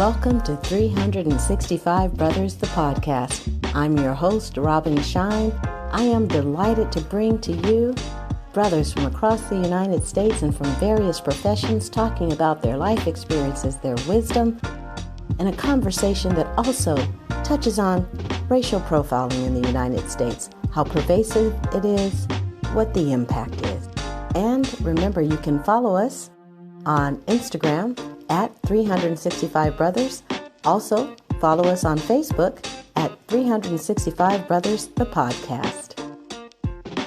Welcome to 365 Brothers, the podcast. I'm your host, Robin Shine. I am delighted to bring to you brothers from across the United States and from various professions talking about their life experiences, their wisdom, and a conversation that also touches on racial profiling in the United States, how pervasive it is, what the impact is. And remember, you can follow us on Instagram at 365 Brothers. Also, follow us on Facebook at 365 Brothers, the podcast.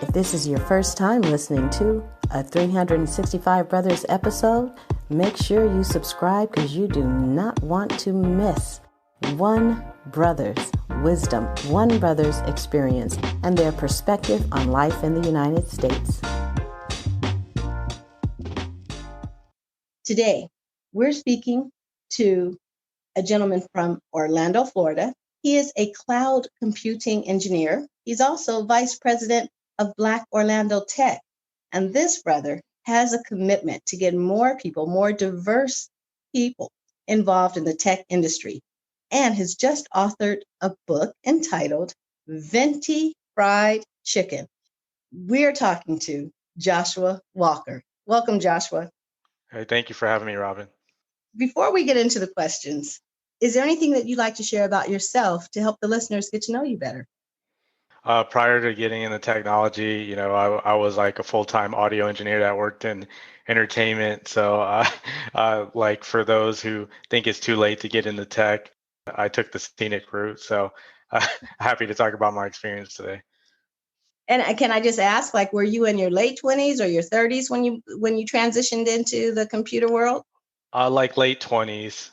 If this is your first time listening to a 365 Brothers episode, make sure you subscribe because you do not want to miss one brother's wisdom, one brother's experience, and their perspective on life in the United States. Today, we're speaking to a gentleman from Orlando, Florida. He is a cloud computing engineer. He's also vice president of Black Orlando Tech. And this brother has a commitment to get more people, more diverse people involved in the tech industry, and has just authored a book entitled Venti Fried Chicken. We're talking to Joshua Walker. Welcome, Joshua. Hey, thank you for having me, Robin. Before we get into the questions, is there anything that you'd like to share about yourself to help the listeners get to know you better? Prior to getting into technology, I was like a full-time audio engineer that worked in entertainment. So like for those who think it's too late to get into tech, I took the scenic route. So happy to talk about my experience today. And can I just ask, like, were you in your late 20s or your 30s when you transitioned into the computer world? Like late 20s.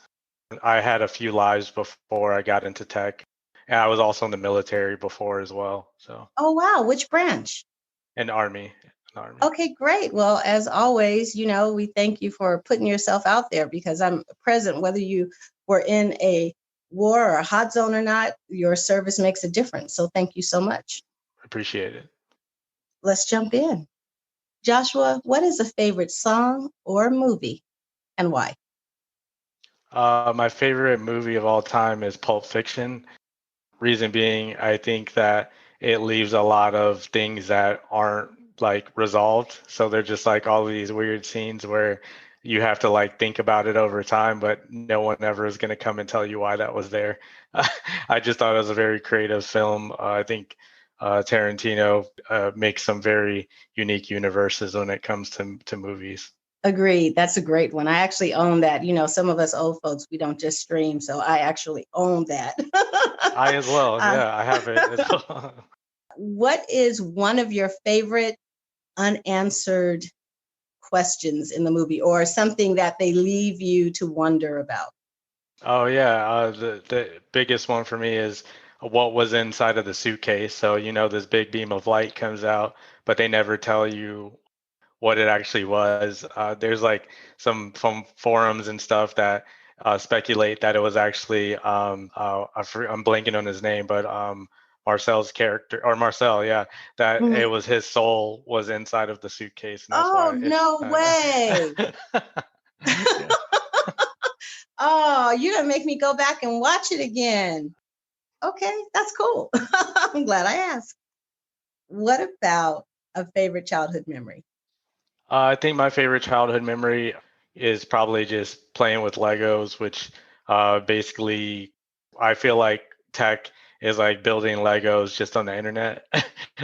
I had a few lives before I got into tech. And I was also in the military before as well. So. Oh, wow. Which branch? An Army. Okay, great. Well, as always, we thank you for putting yourself out there because I'm present, whether you were in a war or a hot zone or not, your service makes a difference. So thank you so much. Appreciate it. Let's jump in. Joshua, what is a favorite song or movie and why? My favorite movie of all time is Pulp Fiction. Reason being, I think that it leaves a lot of things that aren't like resolved. So they're just like all of these weird scenes where you have to like think about it over time, but no one ever is going to come and tell you why that was there. I just thought it was a very creative film. I think Tarantino makes some very unique universes when it comes to movies. Agreed. That's a great one. I actually own that. Some of us old folks, we don't just stream. So I actually own that. I as well. Yeah, I have it as well. What is one of your favorite unanswered questions in the movie or something that they leave you to wonder about? Oh, yeah. The biggest one for me is what was inside of the suitcase. So, this big beam of light comes out, but they never tell you what it actually was. There's like some forums and stuff that speculate that it was actually I'm blanking on his name, but Marcel's character, or Marcel, yeah, that it was his soul was inside of the suitcase. And that's Oh, why no way. Yeah. Oh, you're going to make me go back and watch it again. Okay, that's cool. I'm glad I asked. What about a favorite childhood memory? I think my favorite childhood memory is probably just playing with Legos, which basically I feel like tech is like building Legos just on the internet.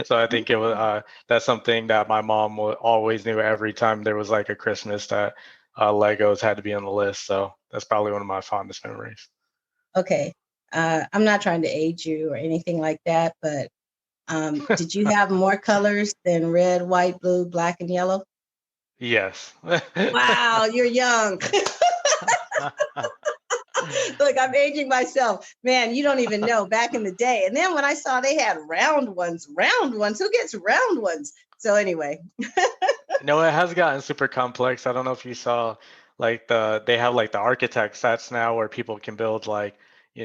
So I think it was that's something that my mom always knew every time there was like a Christmas that Legos had to be on the list. So that's probably one of my fondest memories. Okay. I'm not trying to age you or anything like that, but did you have more colors than red, white, blue, black, and yellow? Yes. Wow, you're young. Look, I'm aging myself. Man, you don't even know back in the day. And then when I saw they had round ones, who gets round ones? So anyway. No, it has gotten super complex. I don't know if you saw like they have like the architect sets now where people can build like,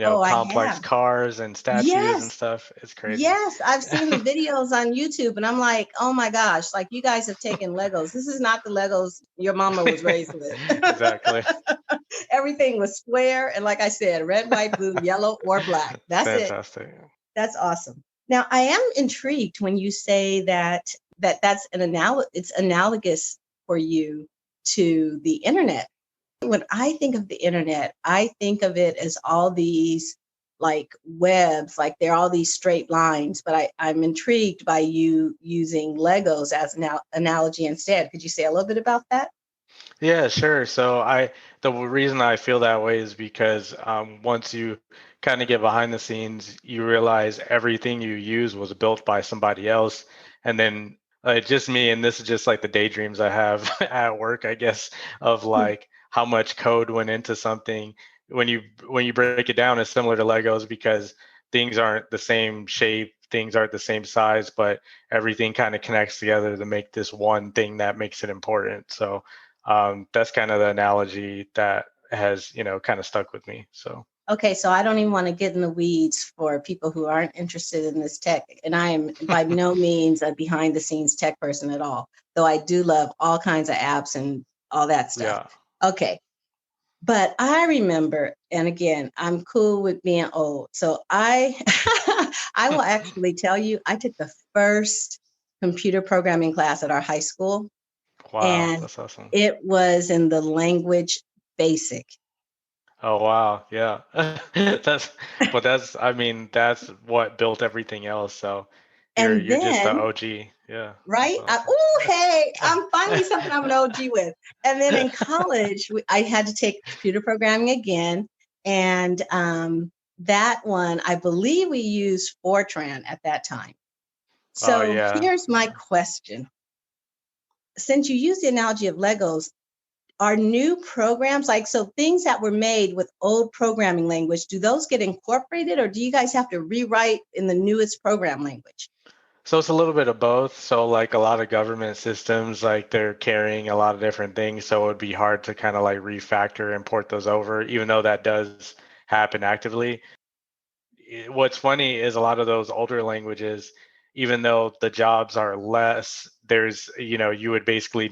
complex cars and statues and stuff. It's crazy. Yes, I've seen the videos on YouTube and I'm like, oh my gosh, like you guys have taken Legos. This is not the Legos your mama was raised with. Exactly. everything was square. And like I said, red, white, blue, yellow, or black. That's it. Fantastic. That's awesome. Now, I am intrigued when you say that's it's analogous for you to the internet. When I think of the internet, I think of it as all these like webs, like they're all these straight lines, but I'm intrigued by you using Legos as an analogy instead. Could you say a little bit about that? Yeah, sure. So the reason I feel that way is because once you kind of get behind the scenes, you realize everything you use was built by somebody else, and then just me, and this is just like the daydreams I have at work, I guess, of like how much code went into something. When you break it down, it's similar to Legos because things aren't the same shape, things aren't the same size, but everything kind of connects together to make this one thing that makes it important. So that's kind of the analogy that has, kind of stuck with me. So. Okay, so I don't even want to get in the weeds for people who aren't interested in this tech. And I am by no means a behind the scenes tech person at all, though I do love all kinds of apps and all that stuff. Yeah. Okay. But I remember, and again, I'm cool with being old. So I I will actually tell you, I took the first computer programming class at our high school. Wow, And that's awesome. it was in the language BASIC. Oh wow, yeah. I mean, that's what built everything else. So And you're just the then, OG. Yeah, that's right? awesome. Hey, I'm finally something I'm an OG with. And then in college, I had to take computer programming again. And that one, I believe we used Fortran at that time. Oh So yeah. here's my question. Since you use the analogy of Legos, are new programs like so things that were made with old programming language, do those get incorporated or do you guys have to rewrite in the newest program language? So it's a little bit of both. So like a lot of government systems, like they're carrying a lot of different things. So it would be hard to kind of like refactor and port those over, even though that does happen actively. What's funny is a lot of those older languages, even though the jobs are less, you would basically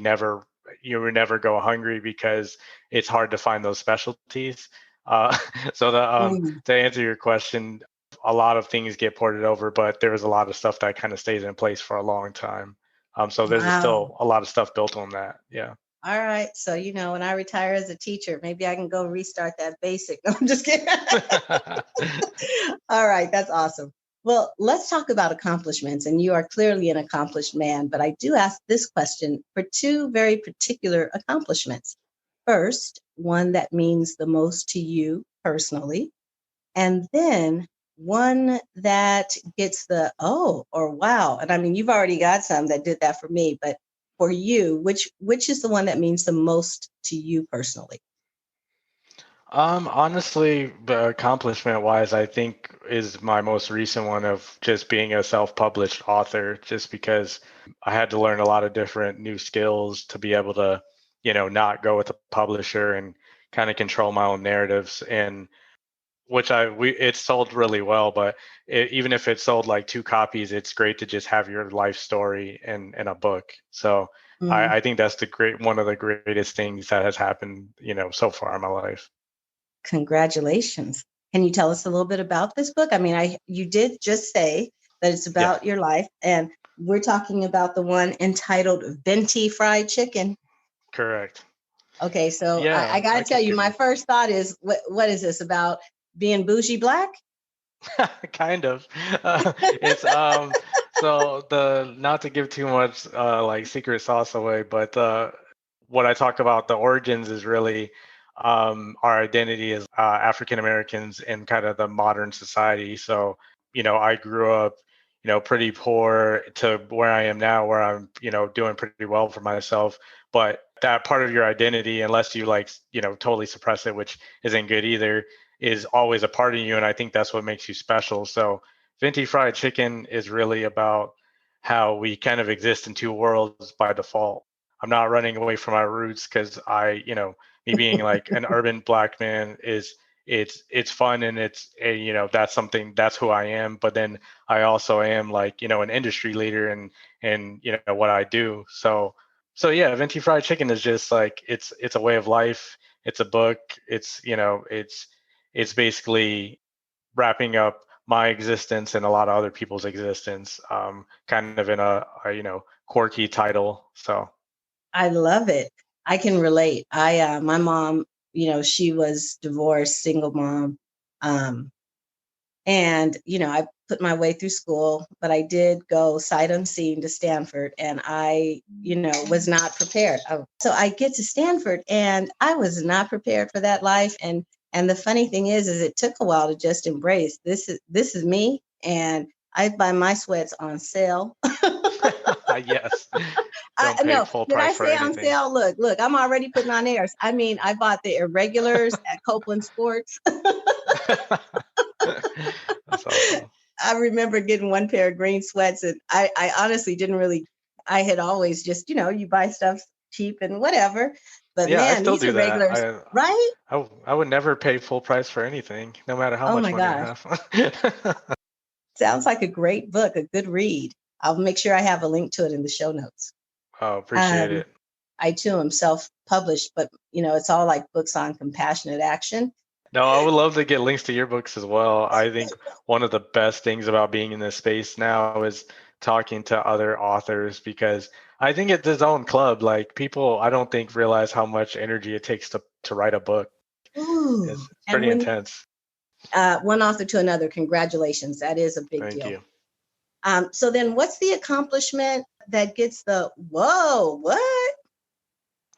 you would never go hungry because it's hard to find those specialties. Uh, so to answer your question, a lot of things get ported over, but there's a lot of stuff that kind of stays in place for a long time. So there's Wow. still a lot of stuff built on that. Yeah. All right. So, when I retire as a teacher, maybe I can go restart that basic. No, I'm just kidding. All right. That's awesome. Well, let's talk about accomplishments. And you are clearly an accomplished man, but I do ask this question for two very particular accomplishments. First, one that means the most to you personally, and then one that gets the oh or wow. And I mean, you've already got some that did that for me, but for you, which is the one that means the most to you personally? Honestly, the accomplishment wise, I think is my most recent one of just being a self-published author, just because I had to learn a lot of different new skills to be able to, not go with a publisher and kind of control my own narratives. And which it sold really well, but even if it sold like two copies, it's great to just have your life story in a book. So Mm, I think that's one of the greatest things that has happened, so far in my life. congratulations. Can you tell us a little bit about this book? I mean, you did just say that it's Yeah, about your life, and we're talking about the one entitled Venti Fried Chicken. correct. Okay, so I Yeah, got I to tell could you, give my you first thought is, what is this about being bougie black? kind of. It's so the not to give too much like secret sauce away, but what I talk about the origins is really our identity as African Americans in kind of the modern society. So, I grew up, pretty poor to where I am now, where I'm, doing pretty well for myself. But that part of your identity, unless you like, totally suppress it, which isn't good either, is always a part of you. And I think that's what makes you special. So, Venti Fried Chicken is really about how we kind of exist in two worlds by default. I'm not running away from my roots because me being like an urban black man is it's fun and that's who I am. But then I also am like an industry leader and what I do. So yeah, Venti Fried Chicken is just like it's a way of life. it's a book. It's basically wrapping up my existence and a lot of other people's existence, kind of in a quirky title. So I love it. I can relate. My mom, she was divorced, single mom. Um, And, I put my way through school, but I did go sight unseen to Stanford, and I, was not prepared. So I get to Stanford and I was not prepared for that life. And the funny thing is it took a while to just embrace this is me. And I buy my sweats on sale. yes, I don't pay no, full did I price for say on anything. sale? Look, I'm already putting on airs. I mean, I bought the irregulars at Copeland Sports. That's awesome. I remember getting one pair of green sweats, and I honestly didn't really. I had always just, you buy stuff cheap and whatever. But Yeah, I man, still these do are that. regulars, right? I would never pay full price for anything, no matter how Oh much my money I gosh, have. sounds like a great book, a good read. I'll make sure I have a link to it in the show notes. Oh, appreciate Um, it. I too am self-published, but it's all like books on compassionate action. No, I would love to get links to your books as well. I think one of the best things about being in this space now is talking to other authors, because I think it's its own club. Like, people, I don't think realize how much energy it takes to write a book. Ooh, It's and pretty when intense. one author to another, congratulations. That is a big Thank deal. you. So then what's the accomplishment that gets the whoa, what?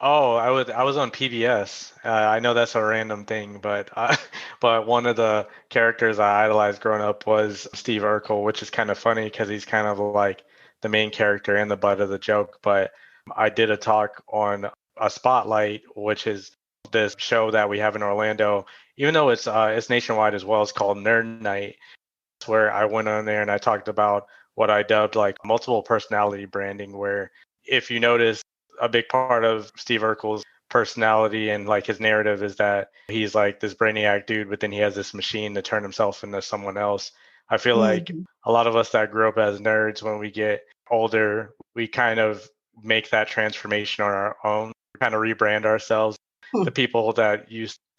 Oh, I was on PBS. I know that's a random thing, but but one of the characters I idolized growing up was Steve Urkel, which is kind of funny because he's kind of like the main character and the butt of the joke. But I did a talk on a Spotlight, which is this show that we have in Orlando. Even though it's nationwide as well, it's called Nerd Night. It's where I went on there and I talked about what I dubbed like multiple personality branding, where if you notice, a big part of Steve Urkel's personality and like his narrative is that he's like this brainiac dude, but then he has this machine to turn himself into someone else. I feel like Mhm. a lot of us that grew up as nerds, when we get older, we kind of make that transformation on our own, kind of rebrand ourselves. The Hmm. people that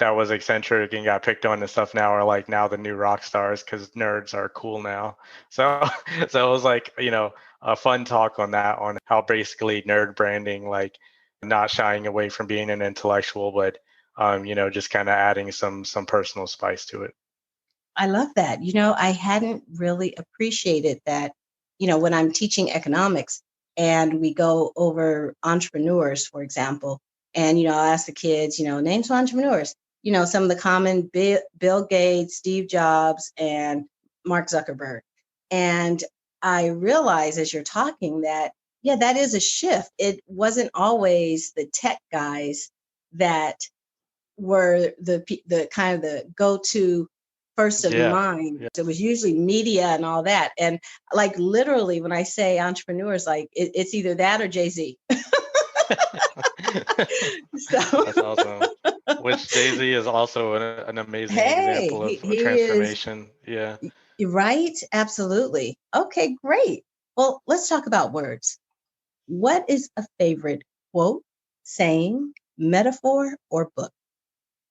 was eccentric and got picked on and stuff now are like now the new rock stars because nerds are cool now. So so it was like, a fun talk on that, on how basically nerd branding, like not shying away from being an intellectual, but just kind of adding some personal spice to it. I love that. I hadn't really appreciated that, when I'm teaching economics and we go over entrepreneurs, for example, and, I'll ask the kids, name some entrepreneurs, some of the common Bill Gates, Steve Jobs, and Mark Zuckerberg. And I realize as you're talking that, yeah, that is a shift. It wasn't always the tech guys that were the kind of the go-to first of Yeah. mind. Yeah. It was usually media and all that. And like literally when I say entrepreneurs, like it's either that or Jay-Z. So That's awesome. Which Jay-Z is also an amazing hey, example he, of he is transformation. Yeah. right. Absolutely. Okay, great. Well, let's talk about words. What is a favorite quote, saying, metaphor, or book?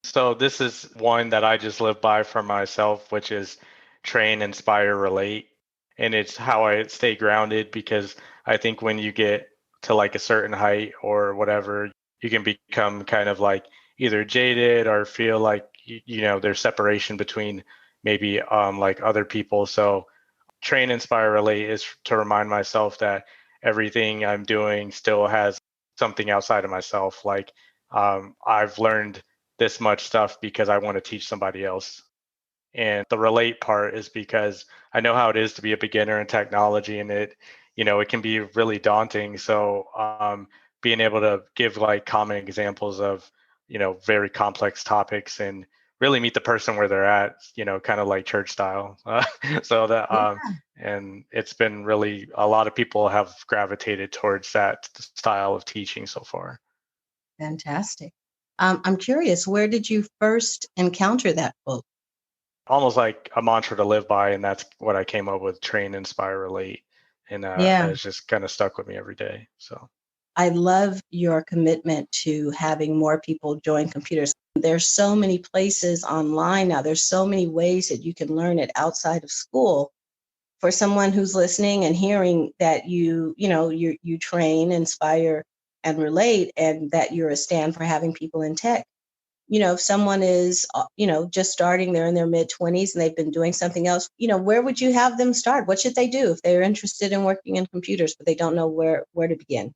So this is one that I just live by for myself, which is train, inspire, relate. And it's how I stay grounded, because I think when you get to like a certain height or whatever, you can become kind of like either jaded or feel like there's separation between maybe like other people. So train, inspire, relate is to remind myself that everything I'm doing still has something outside of myself. Like, I've learned this much stuff because I want to teach somebody else. And the relate part is because I know how it is to be a beginner in technology, and it can be really daunting. So, being able to give like common examples of, very complex topics and really meet the person where they're at, kind of like church style. So that, Yeah, and it's been really, a lot of people have gravitated towards that style of teaching so far. fantastic. I'm curious, where did you first encounter that quote? Almost like a mantra to live by, and that's what I came up with: train, inspire, relate. And Yeah. it's just kind of stuck with me every day. So I love your commitment to having more people join computers. There's so many places online now. There's so many ways that you can learn it outside of school. For someone who's listening and hearing that you train, inspire, and relate, and that you're a stand for having people in tech. If someone is, just starting, they're in their mid 20s and they've been doing something else, where would you have them start? What should they do if they're interested in working in computers, but they don't know where to begin?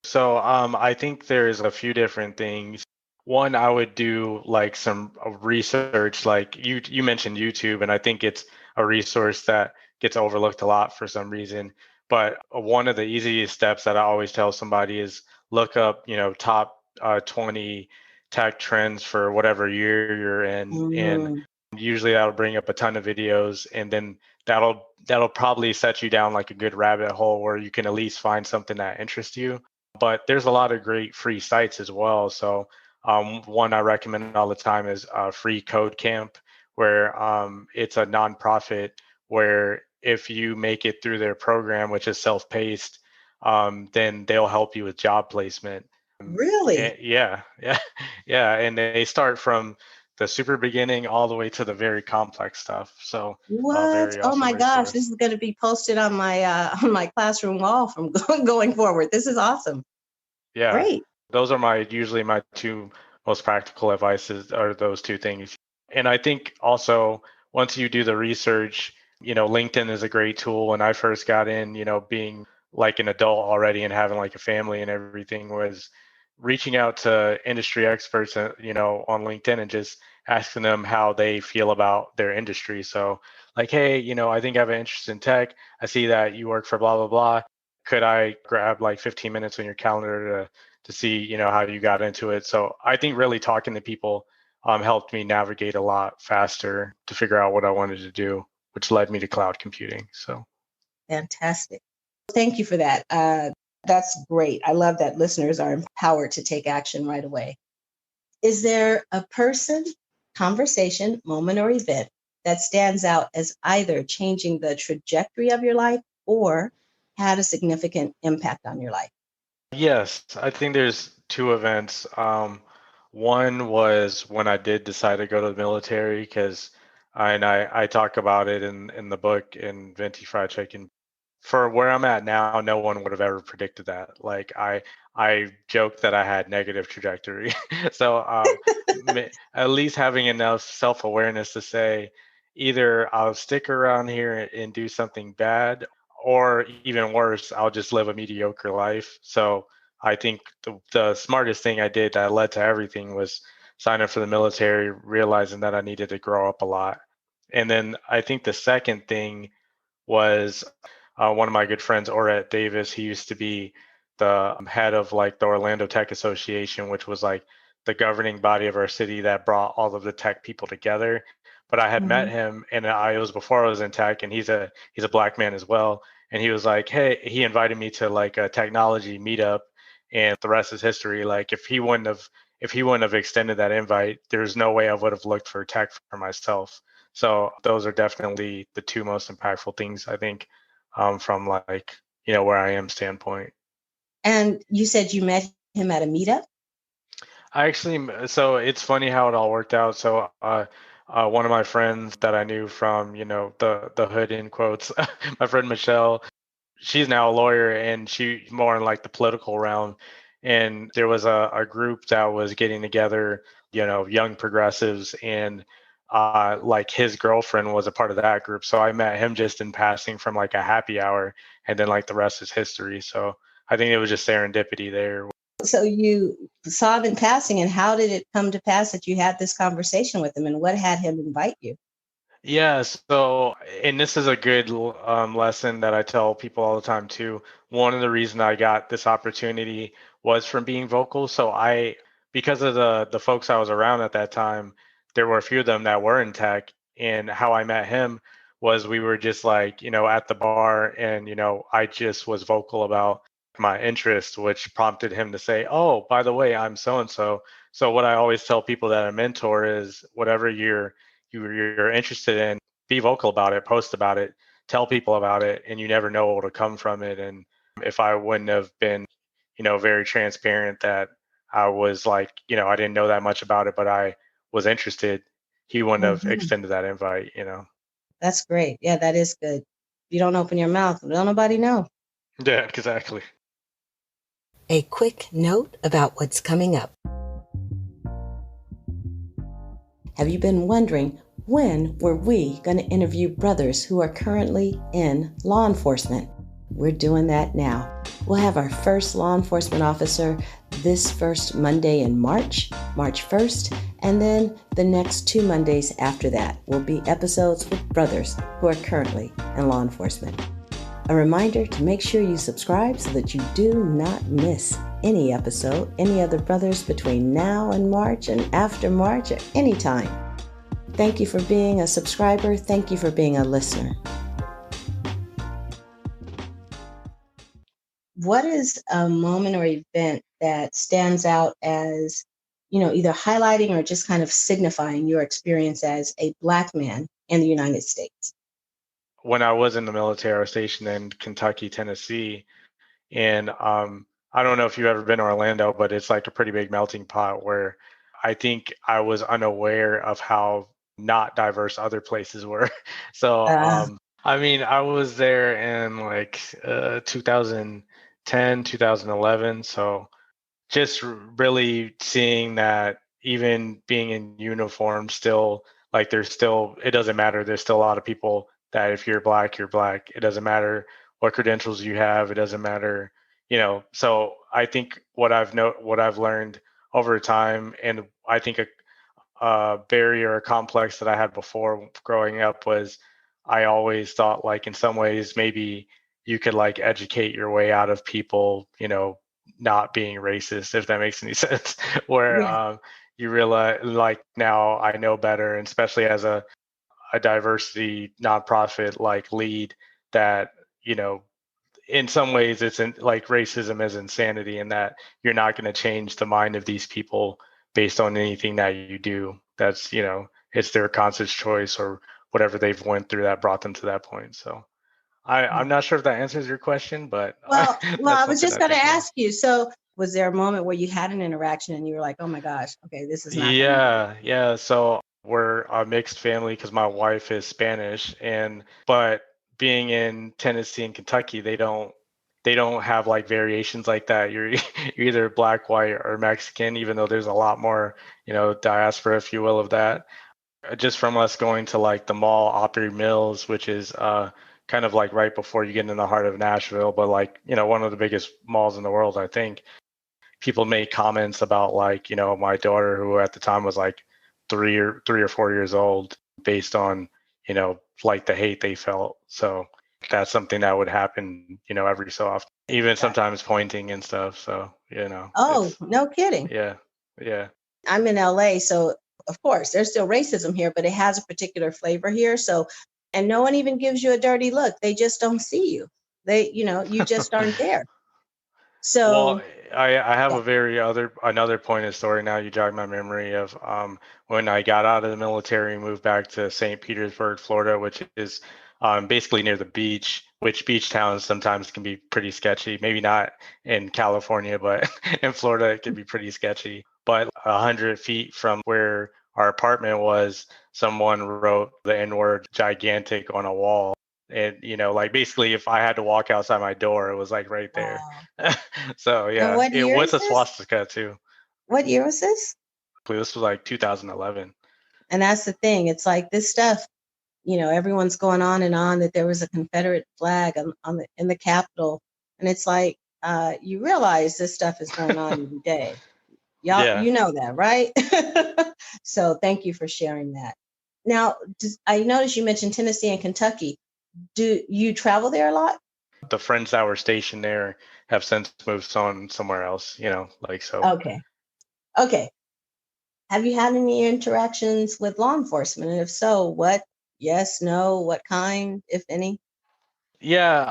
So I think there's a few different things. One, I would do like some research, like you mentioned YouTube, and I think it's a resource that gets overlooked a lot for some reason. But one of the easiest steps that I always tell somebody is look up, top 20 tech trends for whatever year you're in, and Mm, usually that'll bring up a ton of videos, and then that'll probably set you down like a good rabbit hole where you can at least find something that interests you. But there's a lot of great free sites as well. So one I recommend all the time is Free Code Camp, where it's a nonprofit where if you make it through their program, which is self-paced, then they'll help you with job placement. really? Yeah, yeah, yeah, and they start from the super beginning all the way to the very complex stuff. So What? very Oh awesome my gosh, this resource. is going to be posted on my on my classroom wall from going forward. This is awesome. Yeah, Great. those are my usually my two most practical advices are those two things. And I think also once you do the research, LinkedIn is a great tool. When I first got in, being like an adult already and having like a family and everything was reaching out to industry experts, on LinkedIn and just asking them how they feel about their industry. So like, hey, I think I have an interest in tech. I see that you work for blah, blah, blah. Could I grab like 15 minutes on your calendar to see, how you got into it? So I think really talking to people helped me navigate a lot faster to figure out what I wanted to do, which led me to cloud computing. So Fantastic. Thank you for that. That's great. I love that listeners are empowered to take action right away. Is there a person, conversation, moment, or event that stands out as either changing the trajectory of your life or had a significant impact on your life? yes, I think there's two events. One was when I did decide to go to the military because I talk about it in the book in Venti Fried Chicken. For where I'm at now, no one would have ever predicted that. Like I joked that I had negative trajectory. So at least having enough self-awareness to say either I'll stick around here and do something bad, or even worse, I'll just live a mediocre life. So I think the smartest thing I did that led to everything was sign up for the military, realizing that I needed to grow up a lot. And then I think the second thing was one of my good friends, Orette Davis. He used to be the head of like the Orlando Tech Association, which was like the governing body of our city that brought all of the tech people together. But I had met Mhm. him, and it was before I was in tech, and he's a black man as well. And he was like, hey, he invited me to like a technology meetup, and the rest is history. Like if he wouldn't have extended that invite, there's no way I would have looked for tech for myself. So those are definitely the two most impactful things I think from like where I am standpoint. And you said you met him at a meetup? So it's funny how it all worked out. So one of my friends that I knew from the hood in quotes, my friend Michelle, she's now a lawyer and she's more in like the political realm. And there was a group that was getting together, young progressives, and like his girlfriend was a part of that group. So I met him just in passing from like a happy hour, and then like the rest is history. So I think it was just serendipity there. So you saw him in passing, and how did it come to pass that you had this conversation with him, and what had him invite you? Yeah, so, and this is a good lesson that I tell people all the time too. One of the reasons I got this opportunity was from being vocal. So because of the folks I was around at that time, there were a few of them that were in tech, and how I met him was we were just like, at the bar, and I just was vocal about my interest, which prompted him to say, "Oh, by the way, I'm so and so." So what I always tell people that I mentor is whatever you're interested in, be vocal about it, post about it, tell people about it, and you never know what will come from it. And if I wouldn't have been, very transparent that I was like, I didn't know that much about it, but I was interested, he wouldn't have Mhm. extended that invite. That's great. Yeah, that is good. You don't open your mouth, don't nobody know. Yeah, exactly. A quick note about what's coming up. Have you been wondering, when were we going to interview brothers who are currently in law enforcement? We're doing that now. We'll have our first law enforcement officer this first Monday in March 1st, and then the next 2 Mondays after that will be episodes with brothers who are currently in law enforcement. A reminder to make sure you subscribe so that you do not miss any episode, any other brothers between now and March and after March or any time. Thank you for being a subscriber. Thank you for being a listener. What is a moment or event that stands out as, either highlighting or just kind of signifying your experience as a Black man in the United States? When I was in the military, I was stationed in Kentucky, Tennessee, and I don't know if you've ever been to Orlando, but it's like a pretty big melting pot where I think I was unaware of how not diverse other places were. So, Uh, I mean, I was there in like 2010, 2011. So just really seeing that even being in uniform still, like there's still, it doesn't matter, there's still a lot of people that if you're black, you're black. It doesn't matter what credentials you have, it doesn't matter. So I think what I've learned over time, and I think a barrier or complex that I had before growing up was I always thought like in some ways maybe you could like educate your way out of people, not being racist, if that makes any sense. Where yeah. you realize like now I know better, and especially as a diversity nonprofit like lead that, in some ways it's like racism is insanity, and that you're not going to change the mind of these people based on anything that you do. That's, it's their conscious choice or whatever they've went through that brought them to that point. So I'm not sure if that answers your question, but Well, that's I was something just I going to think about. ask you. So, was there a moment where you had an interaction and you were like, "Oh my gosh, okay, this is not going to work"? Yeah. So we're a mixed family because my wife is Spanish, but being in Tennessee and Kentucky, they don't have like variations like that. You're either black, white, or Mexican, even though there's a lot more, diaspora, if you will, of that. Just from us going to like the mall, Opry Mills, which is kind of like right before you get in the heart of Nashville, but like, one of the biggest malls in the world, I think. People made comments about like, my daughter, who at the time was like 3 or 4 years old, based on, like the hate they felt. So that's something that would happen, every so often, even Got- sometimes pointing and stuff. So, Oh, it's, no kidding. yeah, yeah, I'm in LA, so of course there's still racism here, but it has a particular flavor here. So, and no one even gives you a dirty look. They just don't see you. You just aren't there. Well, So, I have yeah. another point of story now. You jogged my memory of when I got out of the military and moved back to St. Petersburg, Florida, which is basically near the beach, which beach towns sometimes can be pretty sketchy. Maybe not in California, but in Florida it can be pretty sketchy. But 100 feet from where our apartment was, someone wrote the N-word gigantic on a wall. And, like basically if I had to walk outside my door, it was like right there. Wow. So And yeah, what it year with is a this? swastika too. What year was this? This was like 2011. And that's the thing. It's like this stuff, everyone's going on and on that there was a Confederate flag on in the Capitol. And it's like, you realize this stuff is going on every day. Y'all, Yeah. you know that, right? So thank you for sharing that. Now, I noticed you mentioned Tennessee and Kentucky. Do you travel there a lot? The friends that were stationed there have since moved on somewhere else, like so. Okay. Okay. Have you had any interactions with law enforcement? And if so, what? Yes, no, what kind, if any? Yeah,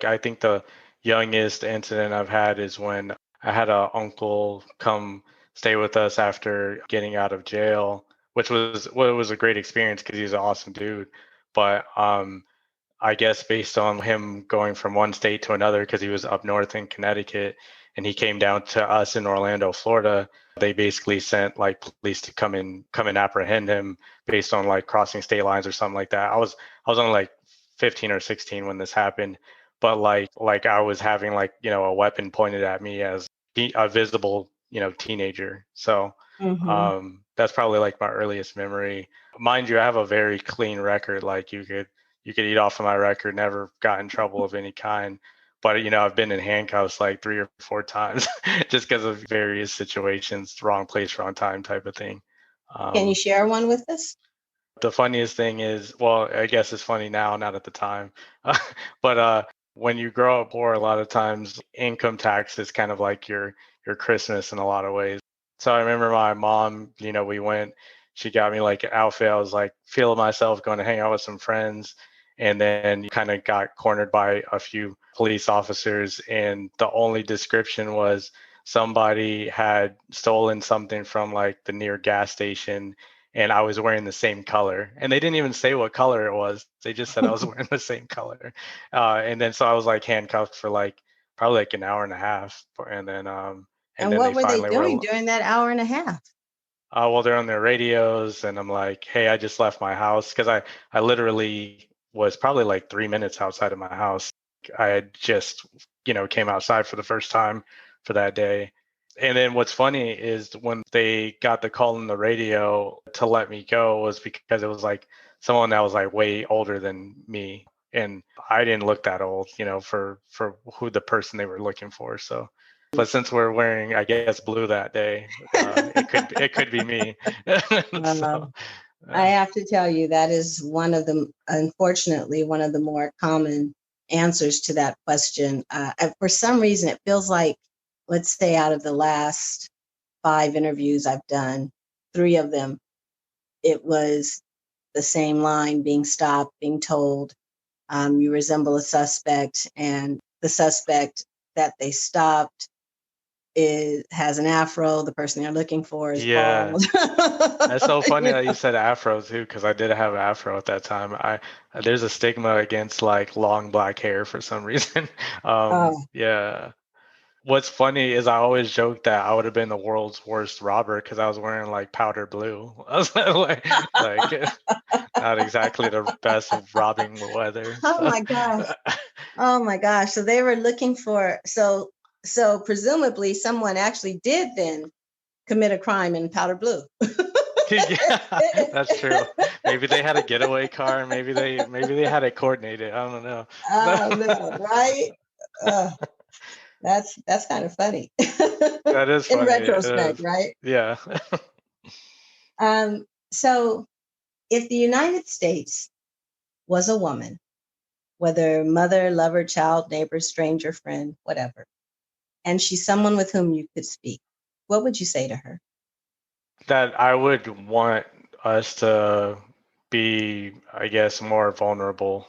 I think the youngest incident I've had is when I had a uncle come stay with us after getting out of jail, which was well, it was a great experience because he's an awesome dude. But I guess based on him going from one state to another, because he was up north in Connecticut, and he came down to us in Orlando, Florida. They basically sent like police to come and apprehend him based on like crossing state lines or something like that. I was only like 15 or 16 when this happened, but like I was having like, a weapon pointed at me as a visible, teenager. So Mm-hmm. that's probably like my earliest memory. Mind you, I have a very clean record. Like you could eat off of my record, never got in trouble of any kind. But I've been in handcuffs like 3 or 4 times just because of various situations, wrong place, wrong time type of thing. Can you share one with us? The funniest thing is, well, I guess it's funny now, not at the time. But when you grow up poor, a lot of times income tax is kind of like your Christmas in a lot of ways. So I remember my mom, we went, she got me like an outfit. I was like feeling myself going to hang out with some friends. And then kind of got cornered by a few police officers. And the only description was somebody had stolen something from like the near gas station, and I was wearing the same color. And they didn't even say what color it was. They just said I was wearing the same color. And then so I was like handcuffed for like probably like an hour and a half. And And then what they were they finally were, doing during that hour and a half? well, they're on their radios, and I'm like, hey, I just left my house because I literally was probably like 3 minutes outside of my house. I had just, came outside for the first time for that day. And then what's funny is when they got the call on the radio to let me go was because it was like someone that was like way older than me. And I didn't look that old, for who the person they were looking for. So, but since we're wearing, I guess, blue that day, it could be me. So, I have to tell you, that is unfortunately, one of the more common answers to that question. For some reason, it feels like, let's say, out of the last 5 interviews I've done, 3 of them, it was the same line: being stopped, being told, you resemble a suspect, and the suspect that they stopped has an afro. The person they're looking for is yeah. bald. That's so funny You that you know? said afro too, because I did have an afro at that time. There's a stigma against like long black hair for some reason. Oh, Yeah. What's funny is I always joke that I would have been the world's worst robber because I was wearing like powder blue. I was like not exactly the best of robbing weather. oh So my gosh. Oh my gosh. So they were looking for, so presumably someone actually did then commit a crime in powder blue. yeah, that's true. Maybe they had a getaway car. Maybe they had it coordinated. I don't know. Oh no, right? Uh, that's kind of funny. That is In funny. It retrospect, is. right? Yeah. So if the United States was a woman, whether mother, lover, child, neighbor, stranger, friend, whatever, and she's someone with whom you could speak, what would you say to her? That I would want us to be, I guess, more vulnerable.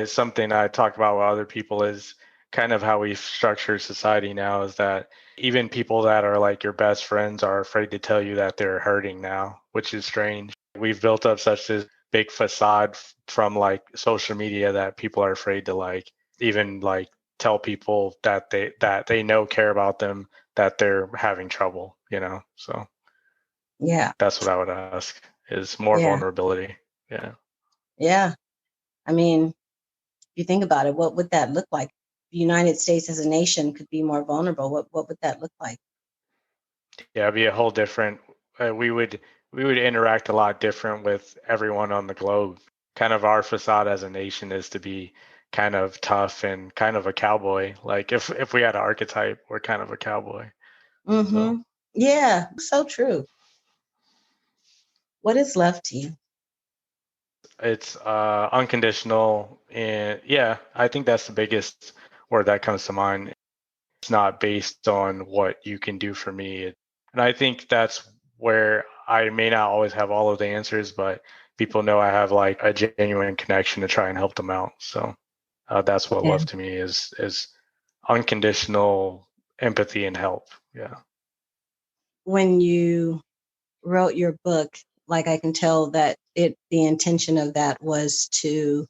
Something I talk about with other people is kind of how we structure society now is that even people that are like your best friends are afraid to tell you that they're hurting now, which is strange. We've built up such a big facade from like social media that people are afraid to like even like tell people that they know care about them that they're having trouble, So Yeah, that's what I would ask is more yeah, vulnerability. Yeah. yeah. I mean, if you think about it, what would that look like? The United States as a nation could be more vulnerable. What would that look like? Yeah, it'd be a whole different we would interact a lot different with everyone on the globe. Kind of our facade as a nation is to be kind of tough and kind of a cowboy. Like if we had an archetype, we're kind of a cowboy. So Mm-hmm. Yeah, so true. What is love to you? it's unconditional, and yeah, I think that's the biggest word that comes to mind. It's not based on what you can do for me. And I think that's where I may not always have all of the answers, but people know I have like a genuine connection to try and help them out. So that's what Yeah. love to me is unconditional empathy and help. Yeah. When you wrote your book, like I can tell that the intention of that was to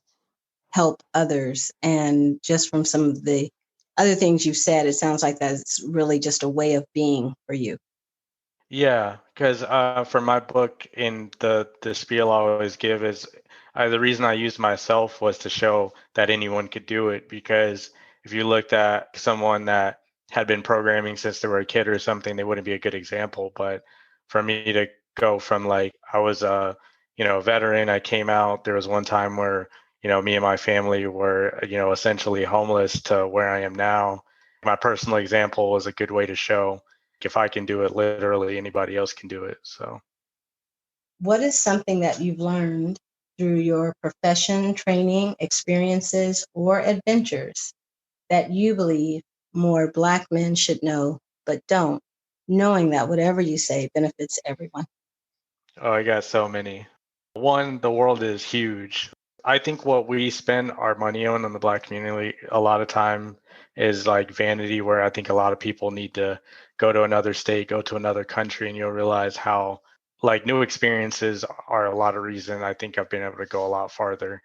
help others. And just from some of the other things you've said, it sounds like that's really just a way of being for you. Yeah, because for my book, in the spiel I always give is the reason I used myself was to show that anyone could do it. Because if you looked at someone that had been programming since they were a kid or something, they wouldn't be a good example. But for me to go from like I was a veteran, I came out. There was one time where me and my family were essentially homeless to where I am now. My personal example was a good way to show if I can do it, literally anybody else can do it. So, what is something that you've learned through your profession, training, experiences, or adventures that you believe more Black men should know but don't, knowing that whatever you say benefits everyone? oh, I got so many. One, the world is huge. I think what we spend our money on in the Black community a lot of time is like vanity, where I think a lot of people need to go to another state, go to another country, and you'll realize how like new experiences are a lot of reason I think I've been able to go a lot farther.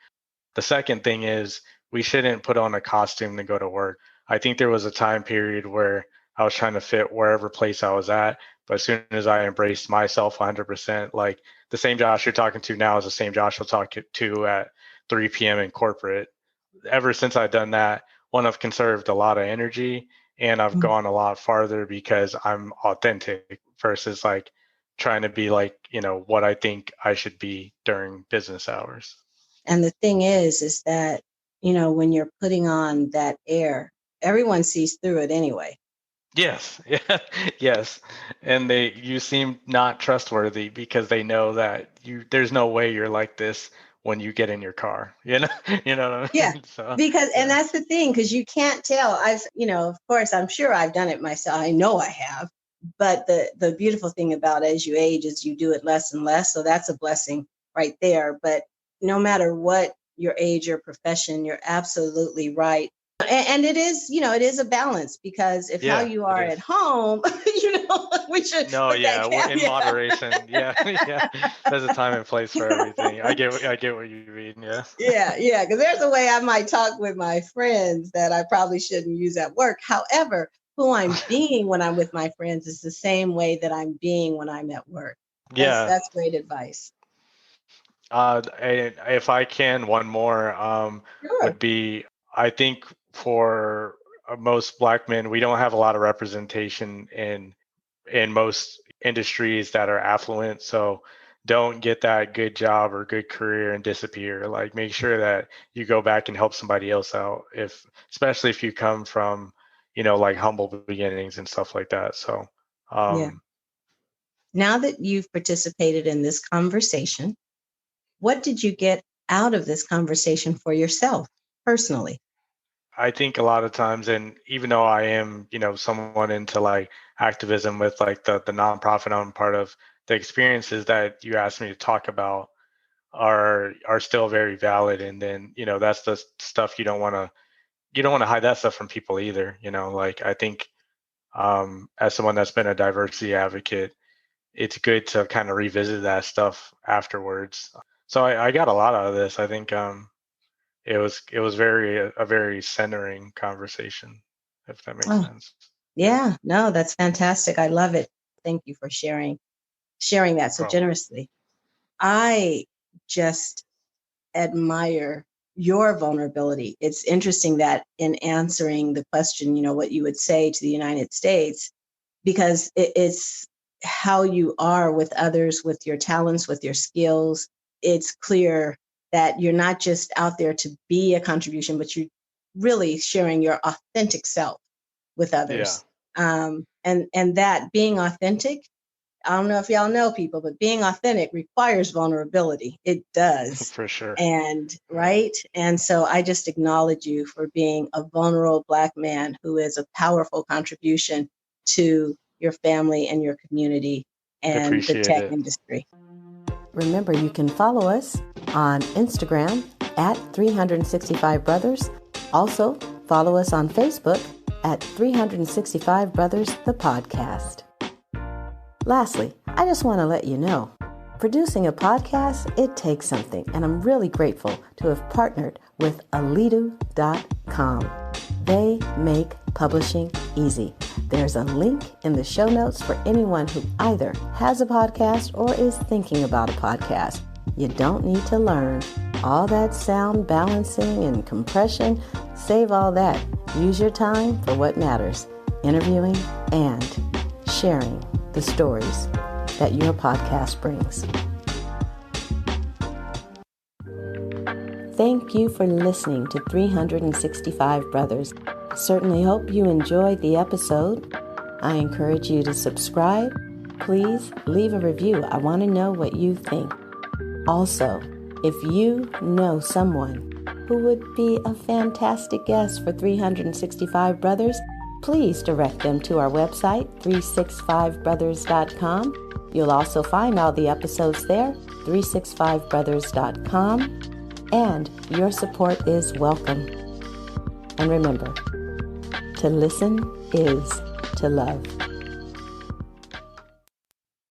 The second thing is we shouldn't put on a costume to go to work. I think there was a time period where I was trying to fit wherever place I was at, but as soon as I embraced myself 100%, like the same Josh you're talking to now is the same Josh you'll talk to at 3 p.m. in corporate. Ever since I've done that, one, I've conserved a lot of energy and I've gone a lot farther because I'm authentic versus like trying to be like, what I think I should be during business hours. And the thing is that, when you're putting on that air, everyone sees through it anyway. Yes, yeah, yes. And you seem not trustworthy because they know that there's no way you're like this when you get in your car, you know what I Yeah, mean? So, because, yeah. and that's the thing, because you can't tell. Of course, I'm sure I've done it myself. I know I have. But the beautiful thing about as you age is you do it less and less. So that's a blessing right there. But no matter what your age or profession, you're absolutely right. And it is, it is a balance, because if how Yeah, you it are is. at home, we should No, put that yeah, in caveat. moderation. Yeah, yeah. There's a time and place for everything. I get what you mean. Yeah. Yeah, because there's a way I might talk with my friends that I probably shouldn't use at work. However, who I'm being when I'm with my friends is the same way that I'm being when I'm at work. Yeah. That's great advice. If I can, one more Sure. would be, I think for most Black men, we don't have a lot of representation in most industries that are affluent. So don't get that good job or good career and disappear. Like make sure that you go back and help somebody else out, especially if you come from, like humble beginnings and stuff like that. So Yeah. Now that you've participated in this conversation, what did you get out of this conversation for yourself personally? I think a lot of times, and even though I am, someone into like activism with like the nonprofit I'm part of, the experiences that you asked me to talk about are still very valid. And then, that's the stuff you don't want to hide that stuff from people either. Like I think as someone that's been a diversity advocate, it's good to kind of revisit that stuff afterwards. So I got a lot out of this. I think it was a very centering conversation, if that makes Oh, sense. yeah, no, that's fantastic. I love it. Thank you for sharing that so Problem. generously. I just admire your vulnerability. It's interesting that in answering the question, what you would say to the United States, because it's how you are with others, with your talents, with your skills. It's clear that you're not just out there to be a contribution, but you're really sharing your authentic self with Yeah, others. And that being authentic, I don't know if y'all know, people, but being authentic requires vulnerability. It does. for sure. And Yeah. right. And so I just acknowledge you for being a vulnerable Black man who is a powerful contribution to your family and your community I and the appreciate tech it. industry. Remember, you can follow us on Instagram at 365 Brothers. Also, follow us on Facebook at 365 Brothers, the podcast. Lastly, I just want to let you know, producing a podcast, it takes something, and I'm really grateful to have partnered with alidu.com. They make publishing easy. There's a link in the show notes for anyone who either has a podcast or is thinking about a podcast. You don't need to learn all that sound balancing and compression. Save all that. Use your time for what matters, interviewing and sharing the stories that your podcast brings. Thank you for listening to 365 Brothers. I certainly hope you enjoyed the episode. I encourage you to subscribe. Please leave a review. I want to know what you think. Also, if you know someone who would be a fantastic guest for 365 Brothers, please direct them to our website, 365brothers.com. You'll also find all the episodes there, 365brothers.com. And your support is welcome. And remember, to listen is to love.